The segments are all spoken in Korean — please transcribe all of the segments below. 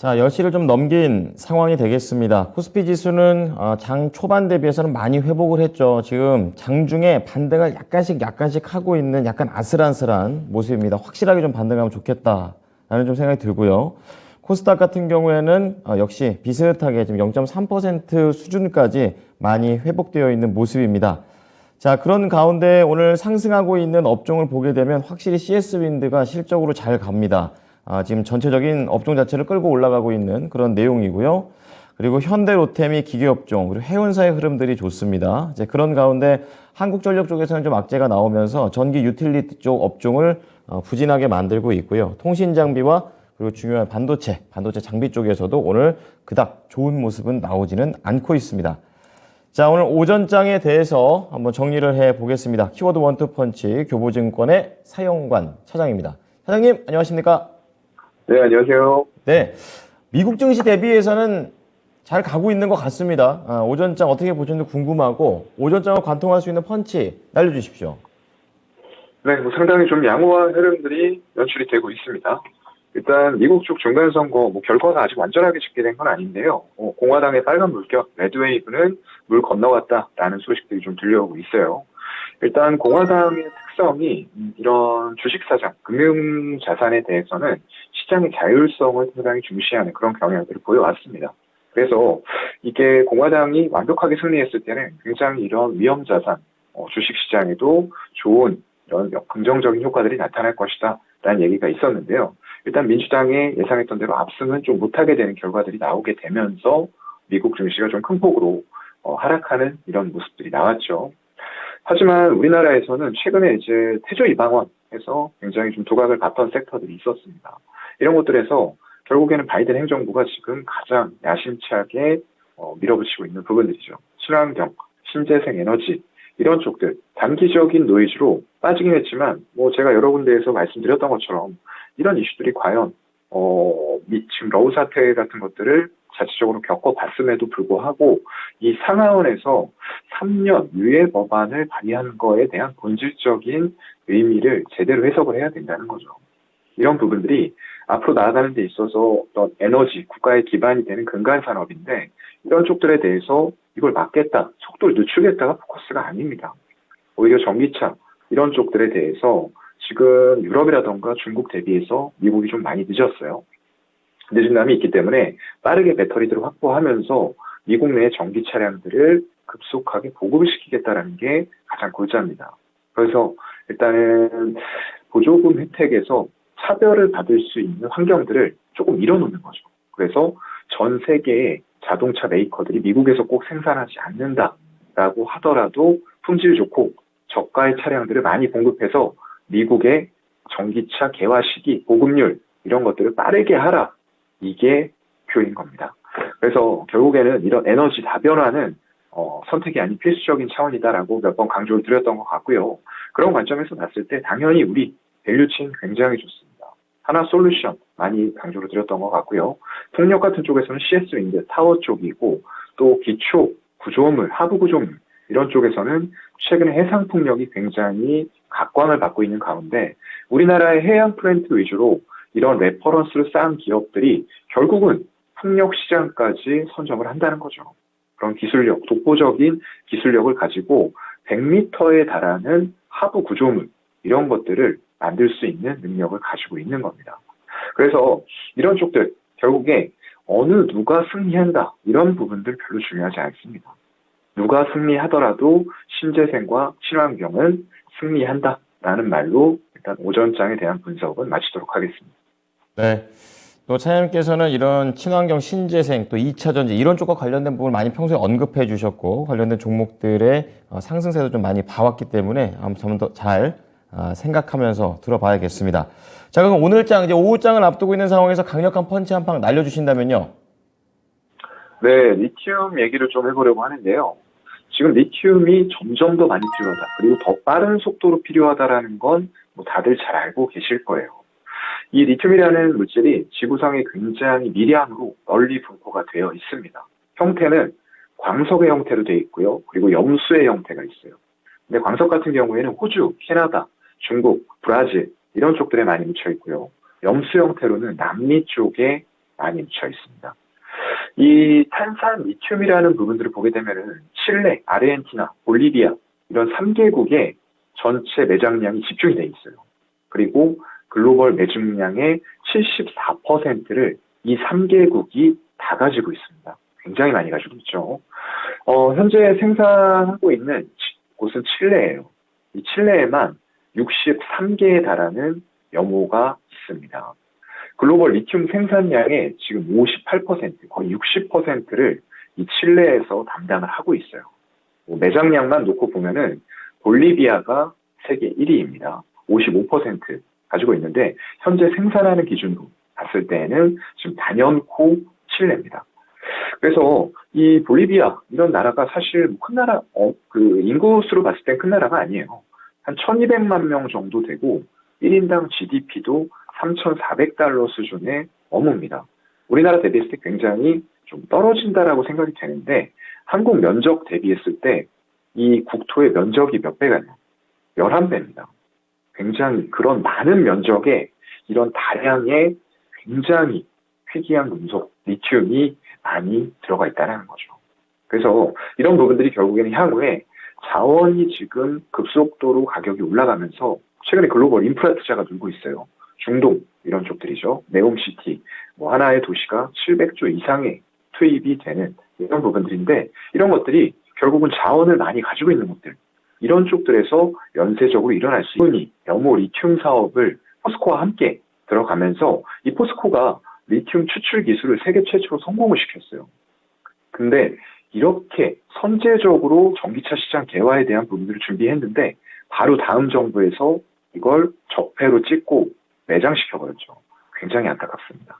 자, 10시를 좀 넘긴 상황이 되겠습니다. 코스피 지수는 장 초반 대비해서는 많이 회복을 했죠. 지금 장중에 반등을 약간씩 하고 있는 약간 아슬아슬한 모습입니다. 확실하게 좀 반등하면 좋겠다라는 좀 생각이 들고요. 코스닥 같은 경우에는 역시 비슷하게 지금 0.3% 수준까지 많이 회복되어 있는 모습입니다. 자, 그런 가운데 오늘 상승하고 있는 업종을 보게 되면 확실히 CS 윈드가 실적으로 잘 갑니다. 지금 전체적인 업종 자체를 끌고 올라가고 있는 그런 내용이고요. 그리고 현대, 로템이 기계업종, 그리고 해운사의 흐름들이 좋습니다. 이제 그런 가운데 한국전력 쪽에서는 좀 악재가 나오면서 전기 유틸리티 쪽 업종을 부진하게 만들고 있고요. 통신장비와 그리고 중요한 반도체 장비 쪽에서도 오늘 그닥 좋은 모습은 나오지는 않고 있습니다. 자, 오늘 오전장에 대해서 한번 정리를 해 보겠습니다. 키워드 원투펀치 교보증권의 사영관 차장입니다. 차장님, 안녕하십니까? 네, 안녕하세요. 네, 미국 증시 대비해서는 잘 가고 있는 것 같습니다. 오전장 어떻게 보셨는지 궁금하고 오전장을 관통할 수 있는 펀치 날려주십시오. 네, 상당히 좀 양호한 흐름들이 연출이 되고 있습니다. 일단 미국 쪽 중간선거 결과가 아직 완전하게 집계된 건 아닌데요. 공화당의 빨간 물결, 레드웨이브는 물 건너갔다라는 소식들이 좀 들려오고 있어요. 일단 공화당의 특성이 이런 주식사장, 금융자산에 대해서는 시장의 자율성을 상당히 중시하는 그런 경향들을 보여왔습니다. 그래서 이게 공화당이 완벽하게 승리했을 때는 굉장히 이런 위험자산, 주식시장에도 좋은 이런 긍정적인 효과들이 나타날 것이다 라는 얘기가 있었는데요. 일단 민주당의 예상했던 대로 압승은 좀 못하게 되는 결과들이 나오게 되면서 미국 증시가 좀 큰 폭으로 하락하는 이런 모습들이 나왔죠. 하지만 우리나라에서는 최근에 이제 태조 이방원에서 굉장히 좀 두각을 봤던 섹터들이 있었습니다. 이런 것들에서 결국에는 바이든 행정부가 지금 가장 야심차게 밀어붙이고 있는 부분들이죠. 친환경, 신재생 에너지 이런 쪽들 단기적인 노이즈로 빠지긴 했지만 제가 여러 군데에서 말씀드렸던 것처럼 이런 이슈들이 과연 지금 러우 사태 같은 것들을 자체적으로 겪어봤음에도 불구하고 이 상하원에서 3년 유예 법안을 발의한 거에 대한 본질적인 의미를 제대로 해석을 해야 된다는 거죠. 이런 부분들이 앞으로 나아가는 데 있어서 어떤 에너지, 국가의 기반이 되는 근간 산업인데 이런 쪽들에 대해서 이걸 막겠다, 속도를 늦추겠다가 포커스가 아닙니다. 오히려 전기차 이런 쪽들에 대해서 지금 유럽이라던가 중국 대비해서 미국이 좀 많이 늦었어요. 늦은 감이 있기 때문에 빠르게 배터리들을 확보하면서 미국 내 전기 차량들을 급속하게 보급을 시키겠다라는 게 가장 골자입니다. 그래서 일단은 보조금 혜택에서 차별을 받을 수 있는 환경들을 조금 밀어놓는 거죠. 그래서 전 세계의 자동차 메이커들이 미국에서 꼭 생산하지 않는다라고 하더라도 품질 좋고 저가의 차량들을 많이 공급해서 미국의 전기차 개화 시기, 보급률 이런 것들을 빠르게 하라. 이게 표인 겁니다. 그래서 결국에는 이런 에너지 다변화는 선택이 아닌 필수적인 차원이다라고 몇 번 강조를 드렸던 것 같고요. 그런 관점에서 봤을 때 당연히 우리 밸류체인 굉장히 좋습니다. 하나 솔루션 많이 강조를 드렸던 것 같고요. 풍력 같은 쪽에서는 CS 윈드 타워 쪽이고 또 기초 구조물, 하부 구조물 이런 쪽에서는 최근에 해상 풍력이 굉장히 각광을 받고 있는 가운데 우리나라의 해양 플랜트 위주로 이런 레퍼런스를 쌓은 기업들이 결국은 풍력 시장까지 선점을 한다는 거죠. 그런 기술력, 독보적인 기술력을 가지고 100m에 달하는 하부 구조물 이런 것들을 만들 수 있는 능력을 가지고 있는 겁니다. 그래서 이런 쪽들 결국에 어느 누가 승리한다 이런 부분들 별로 중요하지 않습니다. 누가 승리하더라도 신재생과 친환경은 승리한다라는 말로 일단 오전장에 대한 분석은 마치도록 하겠습니다. 네. 또 차장님께서는 이런 친환경 신재생 또 2차 전지 이런 쪽과 관련된 부분을 많이 평소에 언급해 주셨고 관련된 종목들의 상승세도 좀 많이 봐왔기 때문에 한번 더 잘 생각하면서 들어봐야겠습니다. 자, 그럼 오늘장 이제 오후장을 앞두고 있는 상황에서 강력한 펀치 한 방 날려주신다면요. 네, 리튬 얘기를 좀 해보려고 하는데요. 지금 리튬이 점점 더 많이 필요하다. 그리고 더 빠른 속도로 필요하다라는 건 다들 잘 알고 계실 거예요. 이 리튬이라는 물질이 지구상에 굉장히 미량으로 널리 분포가 되어 있습니다. 형태는 광석의 형태로 되어 있고요. 그리고 염수의 형태가 있어요. 근데 광석 같은 경우에는 호주, 캐나다, 중국, 브라질 이런 쪽들에 많이 묻혀 있고요. 염수 형태로는 남미 쪽에 많이 묻혀 있습니다. 이 탄산 리튬이라는 부분들을 보게 되면은 칠레, 아르헨티나, 볼리비아 이런 3개국의 전체 매장량이 집중이 돼 있어요. 그리고 글로벌 매중량의 74%를 이 3개국이 다 가지고 있습니다. 굉장히 많이 가지고 있죠. 현재 생산하고 있는 곳은 칠레예요. 이 칠레에만 63개에 달하는 염호가 있습니다. 글로벌 리튬 생산량의 지금 58%, 거의 60%를 이 칠레에서 담당을 하고 있어요. 매장량만 놓고 보면은 볼리비아가 세계 1위입니다. 55% 가지고 있는데 현재 생산하는 기준으로 봤을 때에는 지금 단연코 칠레입니다. 그래서 이 볼리비아 이런 나라가 사실 큰 나라, 그 인구수로 봤을 땐 큰 나라가 아니에요. 한 1200만 명 정도 되고 1인당 GDP도 3,400달러 수준에 머뭅니다. 우리나라 대비했을 때 굉장히 좀 떨어진다라고 생각이 되는데 한국 면적 대비했을 때 이 국토의 면적이 몇 배가 있나요? 11배입니다. 굉장히 그런 많은 면적에 이런 다량의 굉장히 희귀한 금속, 리튬이 많이 들어가 있다는 거죠. 그래서 이런 부분들이 결국에는 향후에 자원이 지금 급속도로 가격이 올라가면서 최근에 글로벌 인프라 투자가 늘고 있어요. 중동 이런 쪽들이죠. 네옴시티 하나의 도시가 700조 이상의 투입이 되는 이런 부분들인데 이런 것들이 결국은 자원을 많이 가지고 있는 것들 이런 쪽들에서 연쇄적으로 일어날 수 있는 염호 리튬 사업을 포스코와 함께 들어가면서 이 포스코가 리튬 추출 기술을 세계 최초로 성공을 시켰어요. 근데 이렇게 선제적으로 전기차 시장 개화에 대한 부분들을 준비했는데 바로 다음 정부에서 이걸 적폐로 찍고 매장시켜버렸죠. 굉장히 안타깝습니다.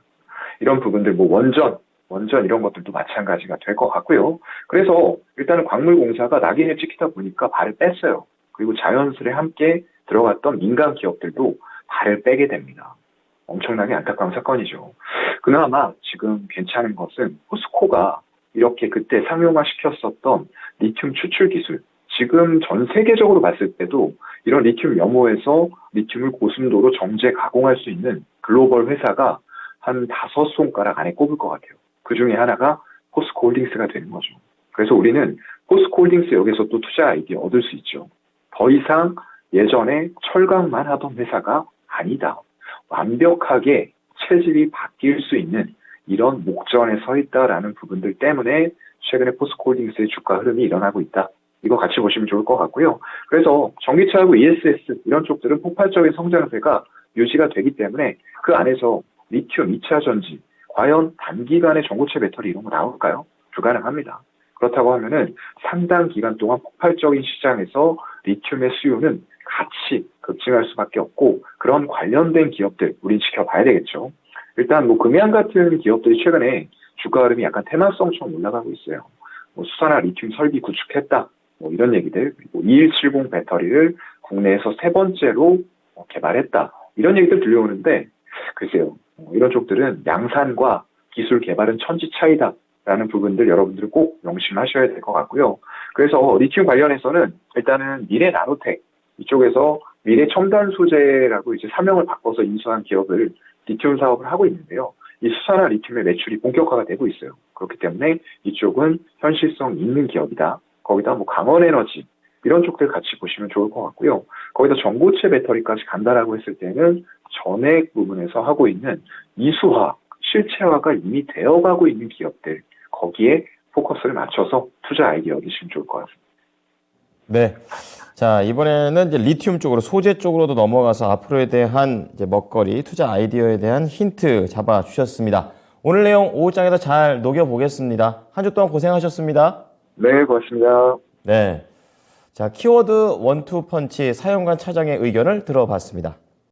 이런 부분들 원전 이런 것들도 마찬가지가 될 것 같고요. 그래서 일단은 광물공사가 낙인을 찍히다 보니까 발을 뺐어요. 그리고 자연스레 함께 들어갔던 민간 기업들도 발을 빼게 됩니다. 엄청나게 안타까운 사건이죠. 그나마 지금 괜찮은 것은 포스코가 이렇게 그때 상용화시켰었던 리튬 추출 기술, 지금 전 세계적으로 봤을 때도 이런 리튬 염호에서 리튬을 고순도로 정제 가공할 수 있는 글로벌 회사가 한 5손가락 안에 꼽을 것 같아요. 그 중에 하나가 포스코 홀딩스가 되는 거죠. 그래서 우리는 포스코 홀딩스 여기서 또 투자 아이디어 얻을 수 있죠. 더 이상 예전에 철강만 하던 회사가 아니다. 완벽하게 체질이 바뀔 수 있는 이런 목전에 서 있다라는 부분들 때문에 최근에 포스코 홀딩스의 주가 흐름이 일어나고 있다. 이거 같이 보시면 좋을 것 같고요. 그래서 전기차하고 ESS 이런 쪽들은 폭발적인 성장세가 유지가 되기 때문에 그 안에서 리튬 2차 전지 과연 단기간에 전고체 배터리 이런 거 나올까요? 불가능합니다. 그렇다고 하면은 상당 기간 동안 폭발적인 시장에서 리튬의 수요는 같이 급증할 수밖에 없고 그런 관련된 기업들 우린 지켜봐야 되겠죠. 일단 금양 같은 기업들이 최근에 주가 흐름이 약간 테마성처럼 올라가고 있어요. 수산화 리튬 설비 구축했다. 이런 얘기들. 그리고 2170 배터리를 국내에서 세 번째로 개발했다. 이런 얘기들 들려오는데 글쎄요. 이런 쪽들은 양산과 기술 개발은 천지 차이다. 라는 부분들 여러분들 꼭 명심하셔야 될 것 같고요. 그래서 리튬 관련해서는 일단은 미래 나노텍 이쪽에서 미래 첨단 소재라고 이제 사명을 바꿔서 인수한 기업을 리튬 사업을 하고 있는데요. 이 수산화 리튬의 매출이 본격화가 되고 있어요. 그렇기 때문에 이쪽은 현실성 있는 기업이다. 거기다 강원에너지 이런 쪽들 같이 보시면 좋을 것 같고요. 거기다 전고체 배터리까지 간다라고 했을 때는 전액 부분에서 하고 있는 이수화, 실체화가 이미 되어가고 있는 기업들 거기에 포커스를 맞춰서 투자 아이디어 얻으시면 좋을 것 같습니다. 네. 자, 이번에는 이제 리튬 쪽으로 소재 쪽으로도 넘어가서 앞으로에 대한 이제 먹거리, 투자 아이디어에 대한 힌트 잡아 주셨습니다. 오늘 내용 오후장에서 잘 녹여보겠습니다. 한 주 동안 고생하셨습니다. 네, 고맙습니다. 네. 자, 키워드 원투펀치 사용관 차장의 의견을 들어봤습니다.